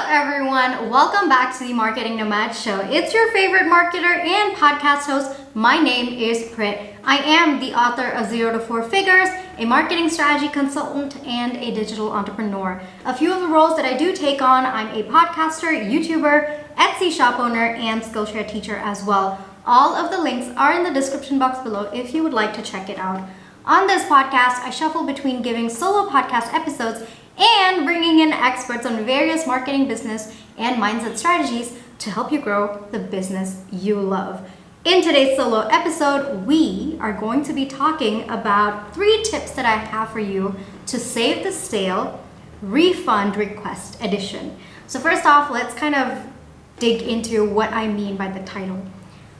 everyone, welcome back to the Marketing Nomad Show. It's your favorite marketer and podcast host. My name is Prit. I am the author of 0 to 4 Figures, a marketing strategy consultant, and a digital entrepreneur. A few of the roles that I do take on: I'm a podcaster, YouTuber, Etsy shop owner, and Skillshare Teacher as well. All of the links are in the description box below if you would like to check it out. On this podcast, I shuffle between giving solo podcast episodes and bringing in experts on various marketing, business, and mindset strategies to help you grow the business you love. In today's solo episode, we are going to be talking about 3 tips that I have for you to save the sale refund request edition. So first off, let's kind of dig into what I mean by the title.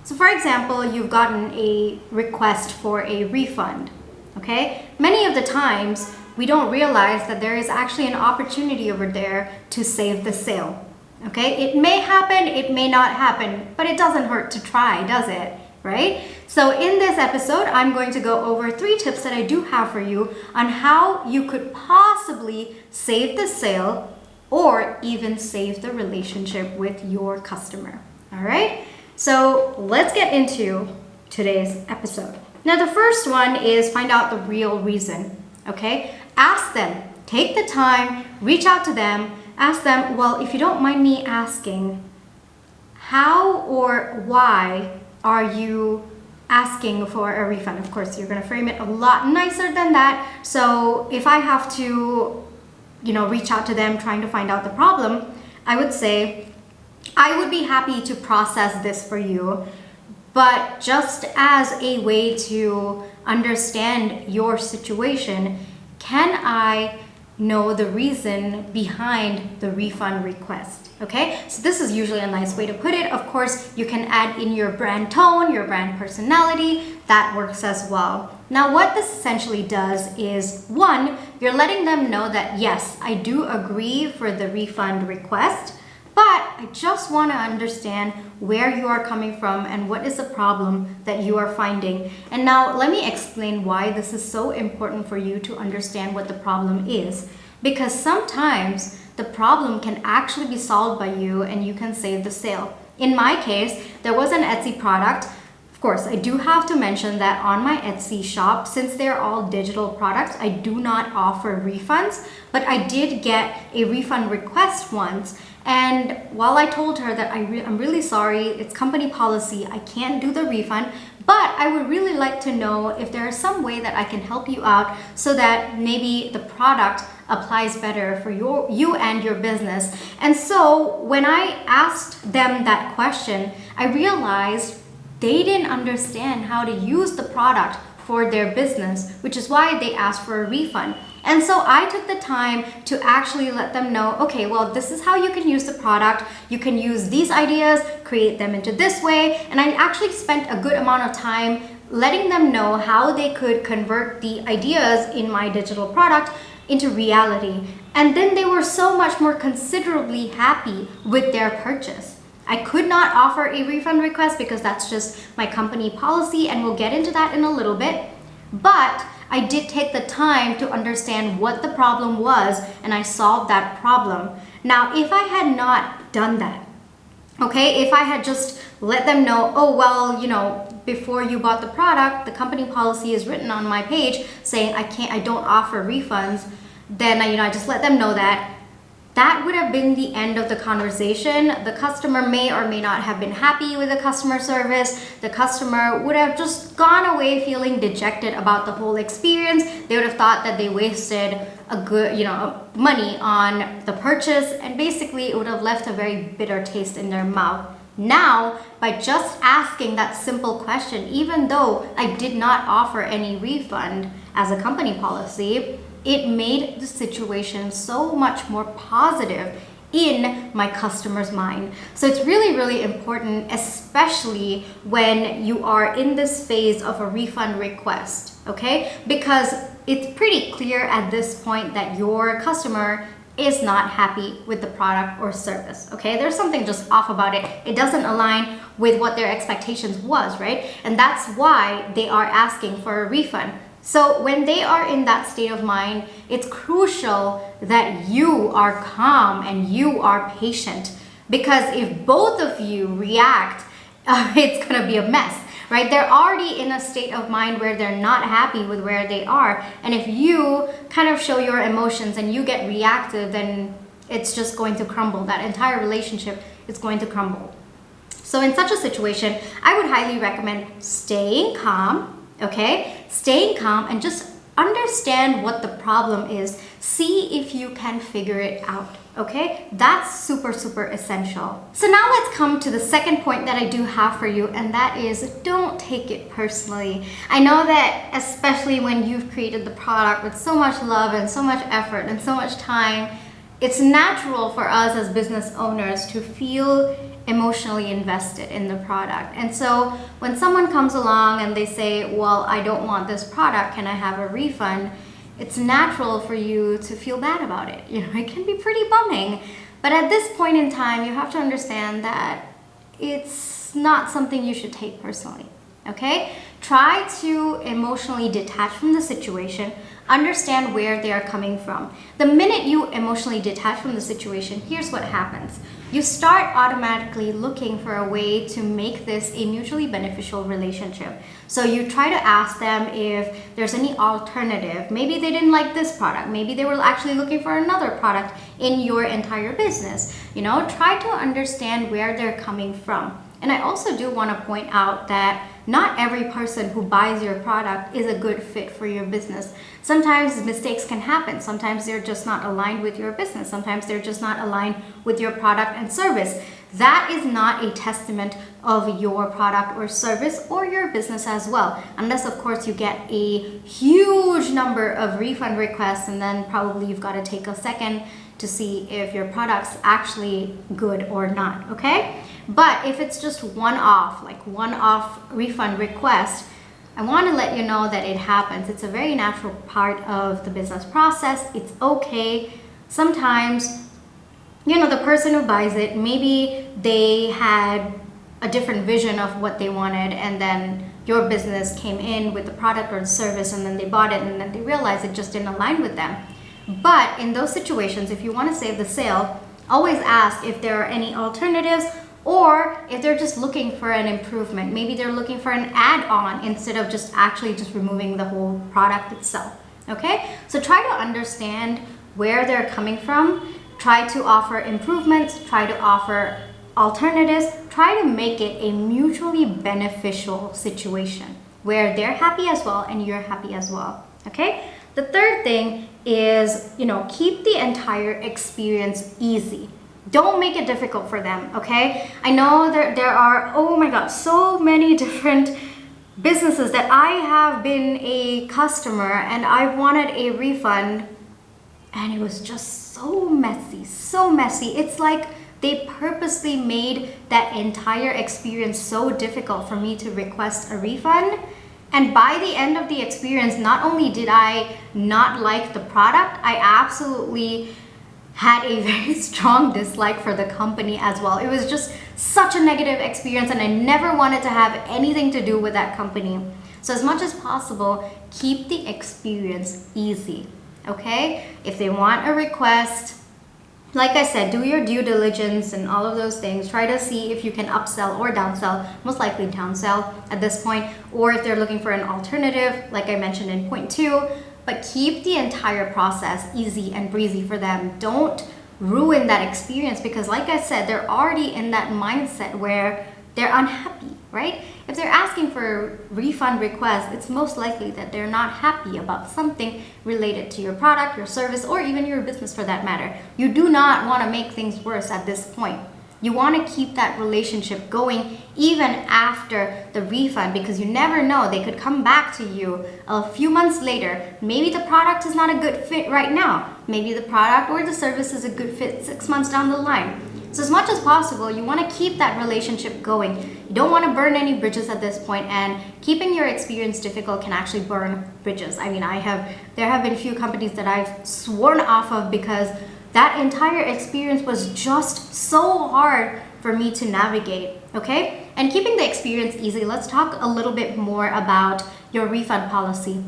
So for example, you've gotten a request for a refund, okay? Many of the times, we don't realize that there is actually an opportunity over there to save the sale, okay? It may happen, it may not happen, but it doesn't hurt to try, does it, right? So in this episode, I'm going to go over 3 tips that I do have for you on how you could possibly save the sale or even save the relationship with your customer, all right? So let's get into today's episode. Now, the first one is find out the real reason, okay? Ask them, take the time, reach out to them, ask them, well, if you don't mind me asking, how or why are you asking for a refund? Of course, you're gonna frame it a lot nicer than that. So if I have to, reach out to them trying to find out the problem, I would say, I would be happy to process this for you, but just as a way to understand your situation, can I know the reason behind the refund request? Okay, so this is usually a nice way to put it. Of course, you can add in your brand tone, your brand personality. That works as well. Now, what this essentially does is, 1, you're letting them know that, yes, I do agree for the refund request, but I just want to understand where you are coming from and what is the problem that you are finding. And now let me explain why this is so important for you to understand what the problem is. Because sometimes the problem can actually be solved by you and you can save the sale. In my case, there was an Etsy product. Of course, I do have to mention that on my Etsy shop, since they're all digital products, I do not offer refunds, but I did get a refund request once. And while I told her that I'm really sorry, it's company policy, I can't do the refund, but I would really like to know if there is some way that I can help you out so that maybe the product applies better for you and your business. And so when I asked them that question, I realized they didn't understand how to use the product for their business, which is why they asked for a refund. And so I took the time to actually let them know, okay, well, this is how you can use the product. You can use these ideas, create them into this way. And I actually spent a good amount of time letting them know how they could convert the ideas in my digital product into reality. And then they were so much more considerably happy with their purchase. I could not offer a refund request because that's just my company policy, and we'll get into that in a little bit. But I did take the time to understand what the problem was, and I solved that problem. Now, if I had not done that, okay, if I had just let them know, oh, well, before you bought the product, the company policy is written on my page saying I don't offer refunds, then I just let them know that. That would have been the end of the conversation. The customer may or may not have been happy with the customer service. The customer would have just gone away feeling dejected about the whole experience. They would have thought that they wasted a good, money on the purchase, and basically it would have left a very bitter taste in their mouth. Now, by just asking that simple question, even though I did not offer any refund as a company policy, it made the situation so much more positive in my customer's mind. So it's really, really important, especially when you are in this phase of a refund request, okay? Because it's pretty clear at this point that your customer is not happy with the product or service, okay? There's something just off about it. It doesn't align with what their expectations was, right? And that's why they are asking for a refund. So when they are in that state of mind, it's crucial that you are calm and you are patient, because if both of you react, it's gonna be a mess, right? They're already in a state of mind where they're not happy with where they are. And if you kind of show your emotions and you get reactive, then it's just going to crumble. That entire relationship is going to crumble. So in such a situation, I would highly recommend staying calm, okay? Staying calm and just understand what the problem is. See if you can figure it out, okay? That's super, super essential. So now let's come to the second point that I do have for you, and that is don't take it personally. I know that especially when you've created the product with so much love and so much effort and so much time, it's natural for us as business owners to feel emotionally invested in the product. And so when someone comes along and they say, well, I don't want this product, can I have a refund? It's natural for you to feel bad about it. You know, it can be pretty bumming. But at this point in time, you have to understand that it's not something you should take personally, okay? Try to emotionally detach from the situation, understand where they are coming from. The minute you emotionally detach from the situation, here's what happens. You start automatically looking for a way to make this a mutually beneficial relationship. So you try to ask them if there's any alternative. Maybe they didn't like this product. Maybe they were actually looking for another product in your entire business. You know, try to understand where they're coming from. And I also do want to point out that not every person who buys your product is a good fit for your business. Sometimes mistakes can happen. Sometimes they're just not aligned with your business. Sometimes they're just not aligned with your product and service. That is not a testament of your product or service or your business as well. Unless, of course, you get a huge number of refund requests, and then probably you've got to take a second to see if your product's actually good or not, okay? But if it's just one-off refund request, I want to let you know that it happens. It's a very natural part of the business process. It's okay. Sometimes, you know, the person who buys it, maybe they had a different vision of what they wanted, and then your business came in with the product or the service, and then they bought it, and then they realized it just didn't align with them. But in those situations, if you want to save the sale, always ask if there are any alternatives, or if they're just looking for an improvement. Maybe they're looking for an add-on instead of just removing the whole product itself, okay? So try to understand where they're coming from. Try to offer improvements, try to offer alternatives, try to make it a mutually beneficial situation where they're happy as well and you're happy as well, okay? The third thing is, you know, keep the entire experience easy. Don't make it difficult for them, okay? I know there are, oh my God, so many different businesses that I have been a customer and I wanted a refund and it was just so messy, so messy. It's like they purposely made that entire experience so difficult for me to request a refund. And by the end of the experience, not only did I not like the product, I absolutely had a very strong dislike for the company as well. It was just such a negative experience and I never wanted to have anything to do with that company. So as much as possible, keep the experience easy, okay? If they want a request, like I said, do your due diligence and all of those things. Try to see if you can upsell or downsell, most likely downsell at this point, or if they're looking for an alternative, like I mentioned in point 2, but keep the entire process easy and breezy for them. Don't ruin that experience because like I said, they're already in that mindset where they're unhappy, right? If they're asking for a refund request, it's most likely that they're not happy about something related to your product, your service, or even your business for that matter. You do not want to make things worse at this point. You want to keep that relationship going even after the refund because you never know, they could come back to you a few months later. Maybe the product is not a good fit right now. Maybe the product or the service is a good fit 6 months down the line. So as much as possible, you want to keep that relationship going. You don't want to burn any bridges at this point, and keeping your experience difficult can actually burn bridges. I mean, there have been a few companies that I've sworn off of because that entire experience was just so hard for me to navigate, okay? And keeping the experience easy, let's talk a little bit more about your refund policy.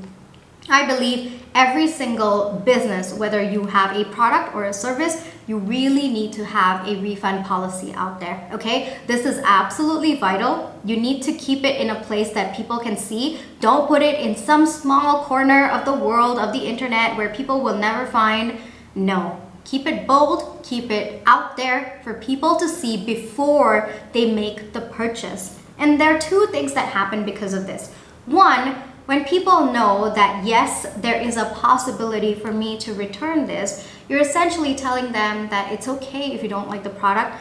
I believe every single business, whether you have a product or a service, you really need to have a refund policy out there, okay? This is absolutely vital. You need to keep it in a place that people can see. Don't put it in some small corner of the world, of the internet, where people will never find. No. Keep it bold, keep it out there for people to see before they make the purchase. And there are two things that happen because of this. One, when people know that yes, there is a possibility for me to return this, you're essentially telling them that it's okay if you don't like the product,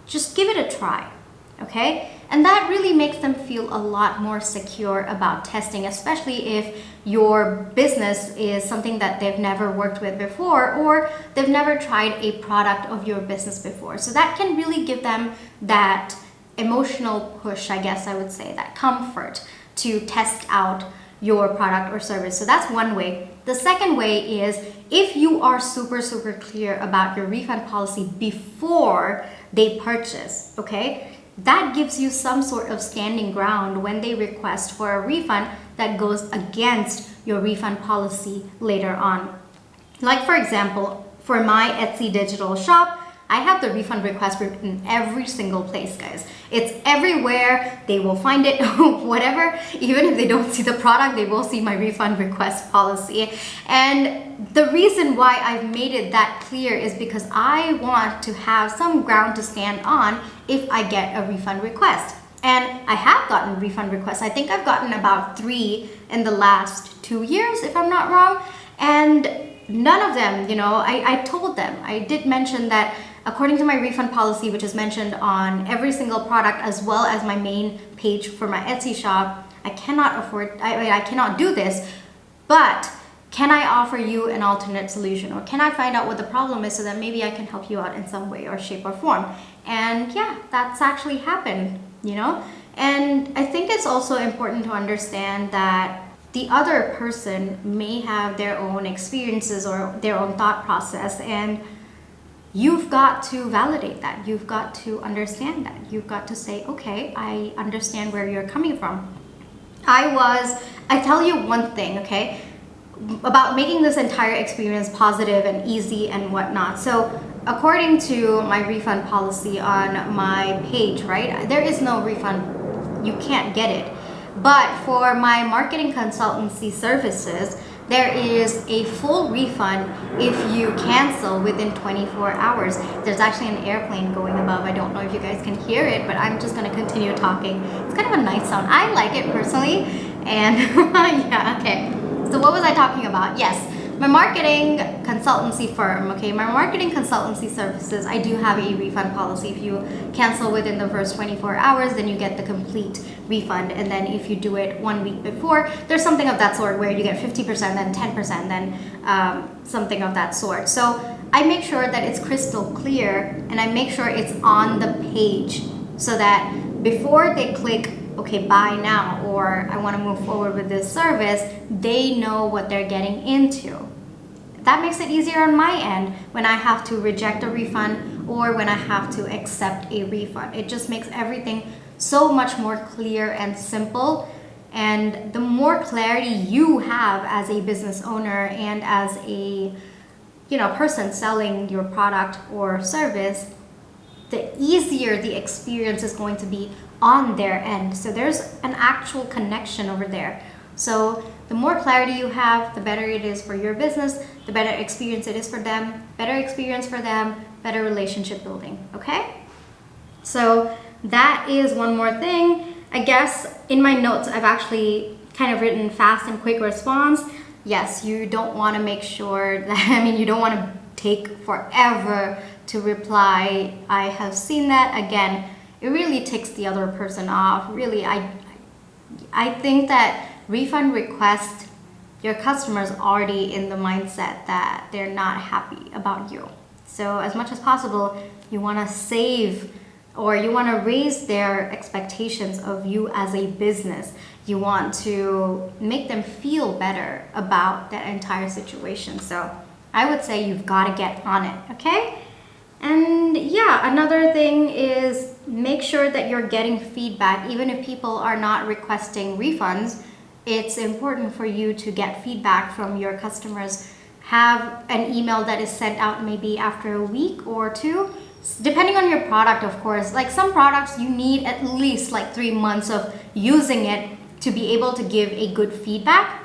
just give it a try, okay? And that really makes them feel a lot more secure about testing, especially if your business is something that they've never worked with before, or they've never tried a product of your business before. So that can really give them that emotional push, I guess I would say, that comfort to test out your product or service. So that's one way. The second way is if you are super clear about your refund policy before they purchase, okay? That gives you some sort of standing ground when they request for a refund that goes against your refund policy later on. Like for example, for my Etsy digital shop, I have the refund request in every single place, guys. It's everywhere. They will find it, whatever. Even if they don't see the product, they will see my refund request policy. And the reason why I've made it that clear is because I want to have some ground to stand on if I get a refund request. And I have gotten refund requests. I think I've gotten about 3 in the last 2 years, if I'm not wrong. And none of them, I told them, I did mention that according to my refund policy, which is mentioned on every single product as well as my main page for my Etsy shop, I cannot do this, but can I offer you an alternate solution, or can I find out what the problem is so that maybe I can help you out in some way or shape or form? And yeah, that's actually happened, And I think it's also important to understand that the other person may have their own experiences or their own thought process, and you've got to validate that. You've got to understand that. You've got to say, okay, I understand where you're coming from. I tell you one thing, okay, about making this entire experience positive and easy and whatnot. So according to my refund policy on my page, right, there is no refund. You can't get it. But for my marketing consultancy services, there is a full refund if you cancel within 24 hours. There's actually an airplane going above. I don't know if you guys can hear it, but I'm just going to continue talking. It's kind of a nice sound. I like it personally. And yeah, okay. So what was I talking about? Yes, my marketing consultancy firm, okay, my marketing consultancy services, I do have a refund policy. If you cancel within the first 24 hours, then you get the complete refund. And then if you do it 1 week before, there's something of that sort where you get 50%, then 10%, then something of that sort. So I make sure that it's crystal clear, and I make sure it's on the page so that before they click, okay, buy now, or I want to move forward with this service, they know what they're getting into. That makes it easier on my end when I have to reject a refund or when I have to accept a refund. It just makes everything so much more clear and simple. And the more clarity you have as a business owner and as a person selling your product or service, the easier the experience is going to be on their end. So there's an actual connection over there. So the more clarity you have, the better it is for your business, the better experience it is for them, better experience for them, better relationship building, okay? So that is one more thing. I guess in my notes, I've actually kind of written fast and quick response. Yes, you don't want to make sure that, you don't want to take forever to reply. I have seen that. Again, it really ticks the other person off. Really, I think that refund request, your customer's already in the mindset that they're not happy about you. So as much as possible, you want to save, or you want to raise their expectations of you as a business. You want to make them feel better about that entire situation. So I would say you've got to get on it, okay? And yeah, another thing is make sure that you're getting feedback. Even if people are not requesting refunds, it's important for you to get feedback from your customers. Have an email that is sent out maybe after a week or two, depending on your product, of course. Like some products, you need at least like 3 months of using it to be able to give a good feedback.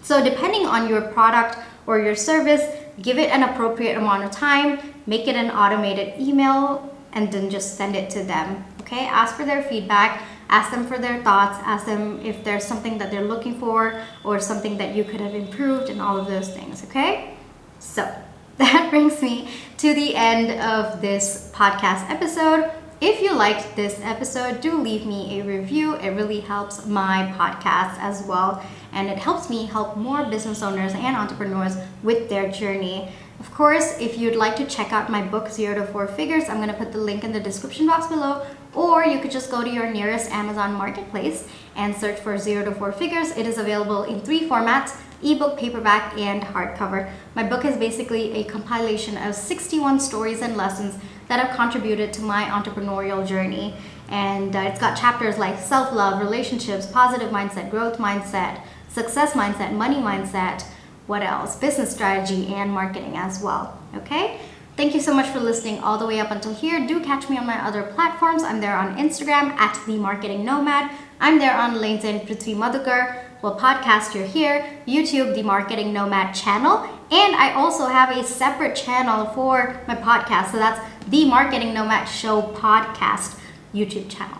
So depending on your product or your service, give it an appropriate amount of time, make it an automated email, and then just send it to them. Okay, ask for their feedback, ask them for their thoughts, ask them if there's something that they're looking for or something that you could have improved, and all of those things. Okay, so that brings me to the end of this podcast episode. If you liked this episode, do leave me a review. It really helps my podcast as well, and it helps me help more business owners and entrepreneurs with their journey. Of course, if you'd like to check out my book, 0 to 4 Figures, I'm going to put the link in the description box below, or you could just go to your nearest Amazon marketplace and search for 0 to 4 Figures. It is available in 3 formats: ebook, paperback, and hardcover. My book is basically a compilation of 61 stories and lessons that have contributed to my entrepreneurial journey. And it's got chapters like self-love, relationships, positive mindset, growth mindset, success mindset, money mindset, what else? Business strategy and marketing as well. Okay? Thank you so much for listening all the way up until here. Do catch me on my other platforms. I'm there on Instagram at The Marketing Nomad. I'm there on LinkedIn, Prithvi Madhukar. Well, podcast, you're here. YouTube, The Marketing Nomad channel. And I also have a separate channel for my podcast. So that's The Marketing Nomad Show podcast YouTube channel.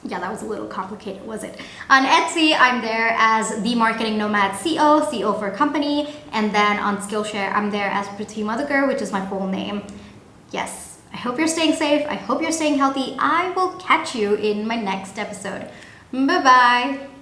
Yeah, that was a little complicated, was it? On Etsy, I'm there as The Marketing Nomad CO for company. And then on Skillshare, I'm there as Prithvi Madhukar, which is my full name. Yes, I hope you're staying safe. I hope you're staying healthy. I will catch you in my next episode. Bye-bye.